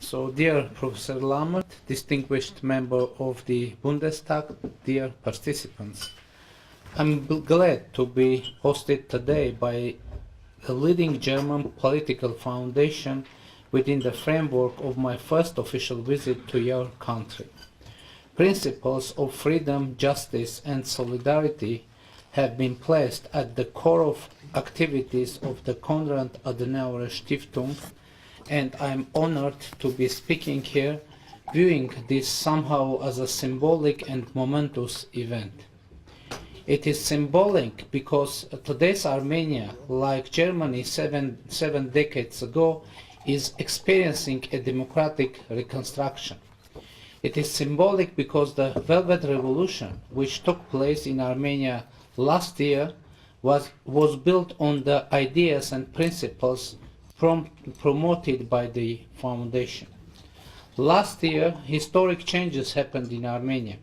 So, dear Professor Lammert, distinguished member of the Bundestag, dear participants, I'm glad to be hosted today by a leading German political foundation within the framework of my first official visit to your country. Principles of freedom, justice, and solidarity have been placed at the core of activities of the Konrad Adenauer Stiftung, and I'm honored to be speaking here, viewing this somehow as a symbolic and momentous event. It is symbolic because today's Armenia, like Germany seven decades ago, is experiencing a democratic reconstruction. It is symbolic because the Velvet Revolution, which took place in Armenia last year, was built on the ideas and principles promoted by the foundation. Last year, historic changes happened in Armenia.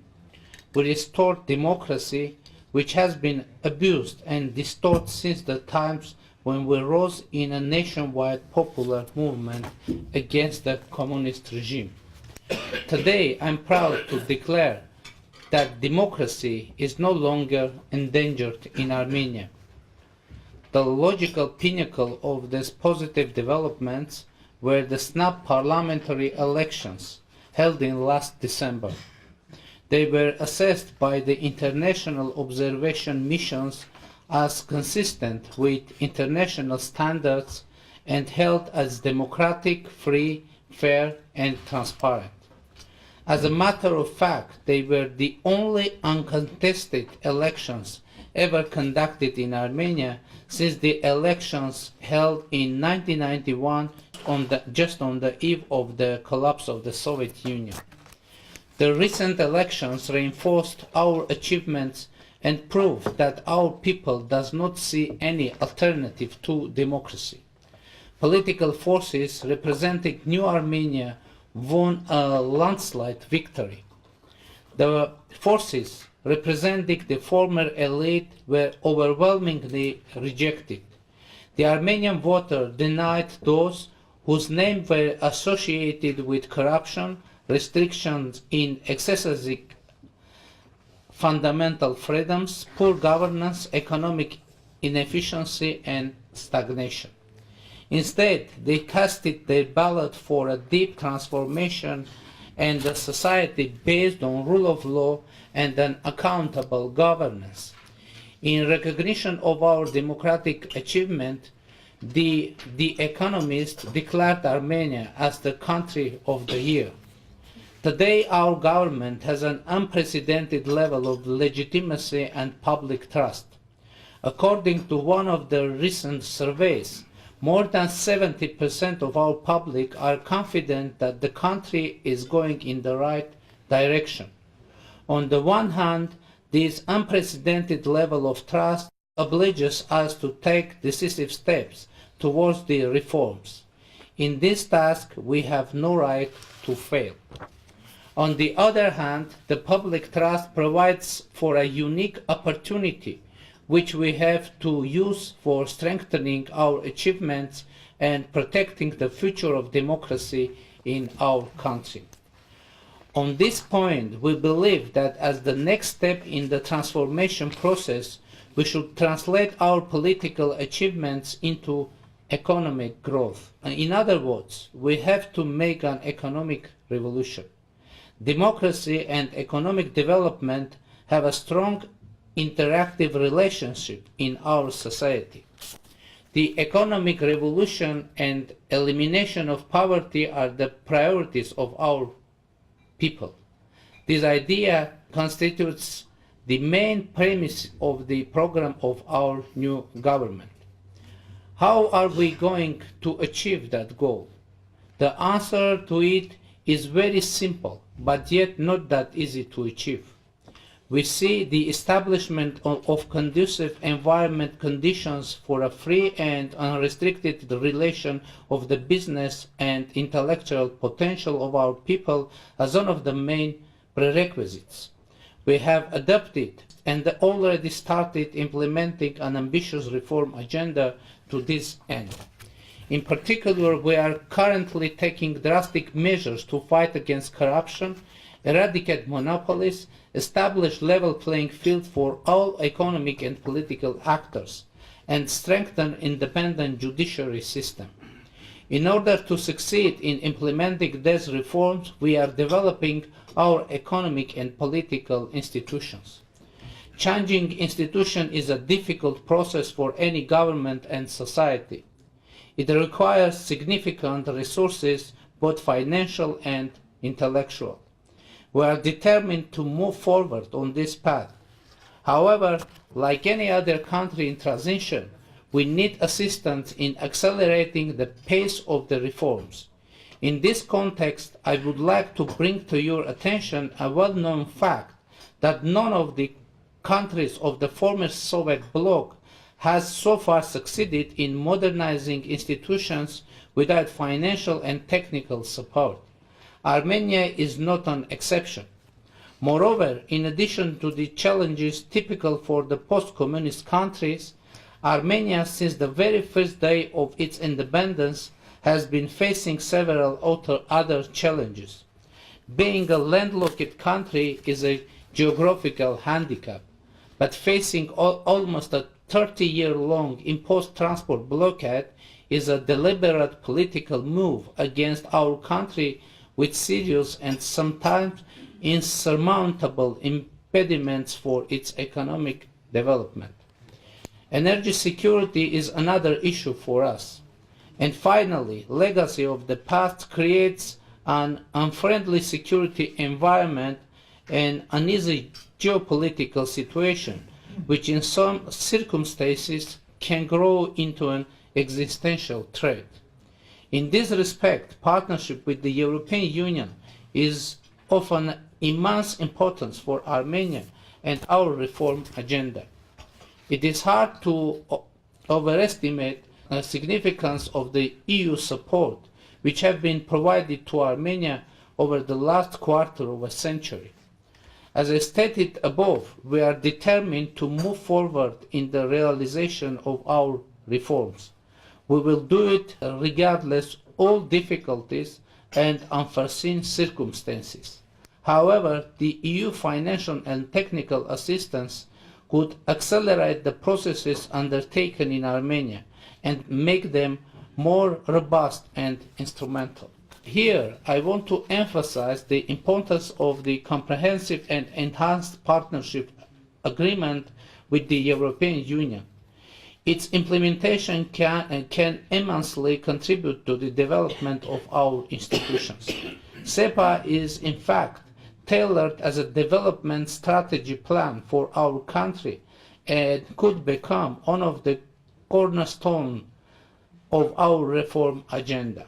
We restored democracy, which has been abused and distorted since the times when we rose in a nationwide popular movement against the communist regime. Today, I'm proud to declare that democracy is no longer endangered in Armenia. The logical pinnacle of these positive developments were the snap parliamentary elections held in last December. They were assessed by the international observation missions as consistent with international standards and held as democratic, free, fair, and transparent. As a matter of fact, they were the only uncontested elections ever conducted in Armenia since the elections held in 1991 just on the eve of the collapse of the Soviet Union. The recent elections reinforced our achievements and proved that our people does not see any alternative to democracy. Political forces representing New Armenia won a landslide victory. The forces representing the former elite were overwhelmingly rejected. The Armenian voter denied those whose names were associated with corruption, restrictions in exercising fundamental freedoms, poor governance, economic inefficiency, and stagnation. Instead, they casted their ballot for a deep transformation and a society based on rule of law and an accountable governance. In recognition of our democratic achievement, The Economist declared Armenia as the country of the year. Today, our government has an unprecedented level of legitimacy and public trust. According to one of the recent surveys, more than 70% of our public are confident that the country is going in the right direction. On the one hand, this unprecedented level of trust obliges us to take decisive steps towards the reforms. In this task, we have no right to fail. On the other hand, the public trust provides for a unique opportunity which we have to use for strengthening our achievements and protecting the future of democracy in our country. On this point, we believe that as the next step in the transformation process, we should translate our political achievements into economic growth. In other words, we have to make an economic revolution. Democracy and economic development have a strong interactive relationship in our society. The economic revolution and elimination of poverty are the priorities of our people. This idea constitutes the main premise of the program of our new government. How are we going to achieve that goal? The answer to it is very simple, but yet not that easy to achieve. We see the establishment of conducive environment conditions for a free and unrestricted relation of the business and intellectual potential of our people as one of the main prerequisites. We have adopted and already started implementing an ambitious reform agenda to this end. In particular, we are currently taking drastic measures to fight against corruption, eradicate monopolies, establish level playing field for all economic and political actors, and strengthen independent judiciary system. In order to succeed in implementing these reforms, we are developing our economic and political institutions. Changing institutions is a difficult process for any government and society. It requires significant resources, both financial and intellectual. We are determined to move forward on this path. However, like any other country in transition, we need assistance in accelerating the pace of the reforms. In this context, I would like to bring to your attention a well-known fact that none of the countries of the former Soviet bloc has so far succeeded in modernizing institutions without financial and technical support. Armenia is not an exception. Moreover, in addition to the challenges typical for the post-communist countries, Armenia, since the very first day of its independence, has been facing several other challenges. Being a landlocked country is a geographical handicap, but facing almost a 30-year-long imposed transport blockade is a deliberate political move against our country with serious and sometimes insurmountable impediments for its economic development. Energy security is another issue for us. And finally, legacy of the past creates an unfriendly security environment and uneasy geopolitical situation, which in some circumstances can grow into an existential threat. In this respect, partnership with the European Union is of an immense importance for Armenia and our reform agenda. It is hard to overestimate the significance of the EU support which have been provided to Armenia over the last quarter of a century. As I stated above, we are determined to move forward in the realization of our reforms. We will do it regardless of all difficulties and unforeseen circumstances. However, the EU financial and technical assistance could accelerate the processes undertaken in Armenia and make them more robust and instrumental. Here, I want to emphasize the importance of the comprehensive and enhanced partnership agreement with the European Union. Its implementation can immensely contribute to the development of our institutions. SEPA is, in fact, tailored as a development strategy plan for our country and could become one of the cornerstones of our reform agenda.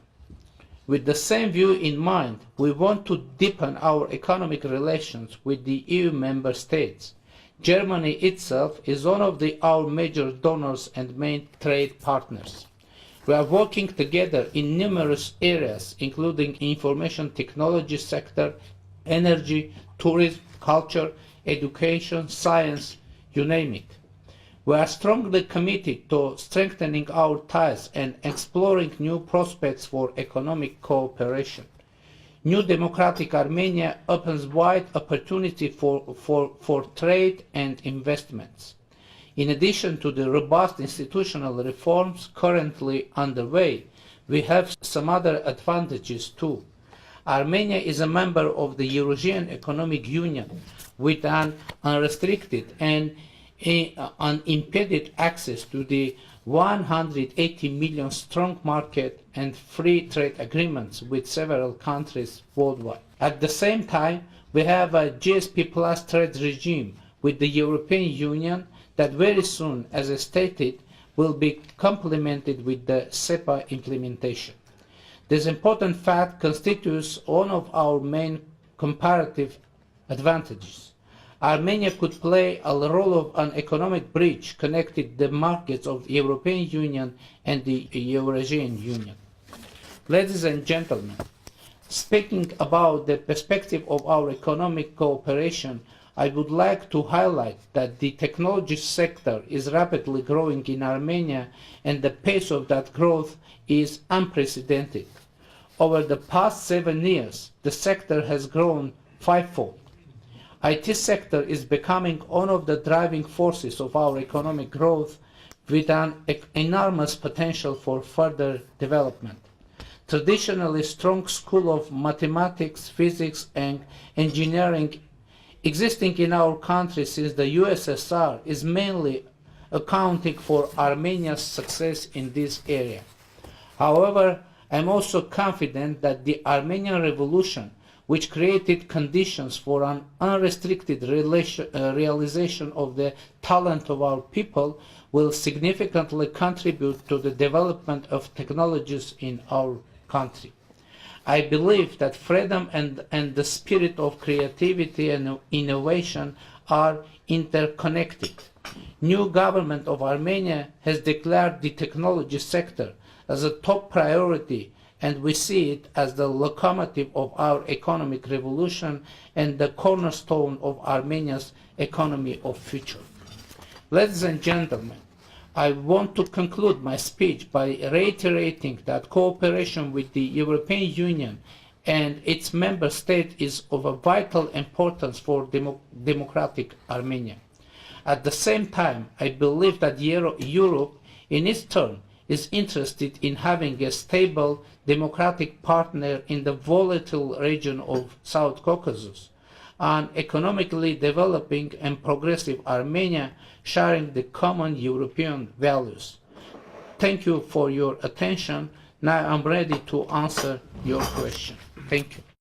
With the same view in mind, we want to deepen our economic relations with the EU member states. Germany itself is one of our major donors and main trade partners. We are working together in numerous areas, including information technology sector, energy, tourism, culture, education, science, you name it. We are strongly committed to strengthening our ties and exploring new prospects for economic cooperation. New democratic Armenia opens wide opportunity for trade and investments. In addition to the robust institutional reforms currently underway, we have some other advantages too. Armenia is a member of the Eurasian Economic Union with an unrestricted and unimpeded access to the 180 million strong market and free trade agreements with several countries worldwide. At the same time, we have a GSP Plus trade regime with the European Union that very soon, as I stated, will be complemented with the SEPA implementation. This important fact constitutes one of our main comparative advantages. Armenia could play a role of an economic bridge connecting the markets of the European Union and the Eurasian Union. Ladies and gentlemen, speaking about the perspective of our economic cooperation, I would like to highlight that the technology sector is rapidly growing in Armenia, and the pace of that growth is unprecedented. Over the past 7 years, the sector has grown fivefold. IT sector is becoming one of the driving forces of our economic growth, with an enormous potential for further development. Traditionally strong school of mathematics, physics, and engineering existing in our country since the USSR is mainly accounting for Armenia's success in this area. However, I am also confident that the Armenian Revolution, which created conditions for an unrestricted realization of the talent of our people, will significantly contribute to the development of technologies in our country. I believe that freedom and the spirit of creativity and innovation are interconnected. New government of Armenia has declared the technology sector as a top priority, and we see it as the locomotive of our economic revolution and the cornerstone of Armenia's economy of future. Ladies and gentlemen, I want to conclude my speech by reiterating that cooperation with the European Union and its member states is of a vital importance for democratic Armenia. At the same time, I believe that Europe, in its turn, is interested in having a stable democratic partner in the volatile region of South Caucasus, an economically developing and progressive Armenia sharing the common European values. Thank you for your attention. Now I'm ready to answer your question. Thank you.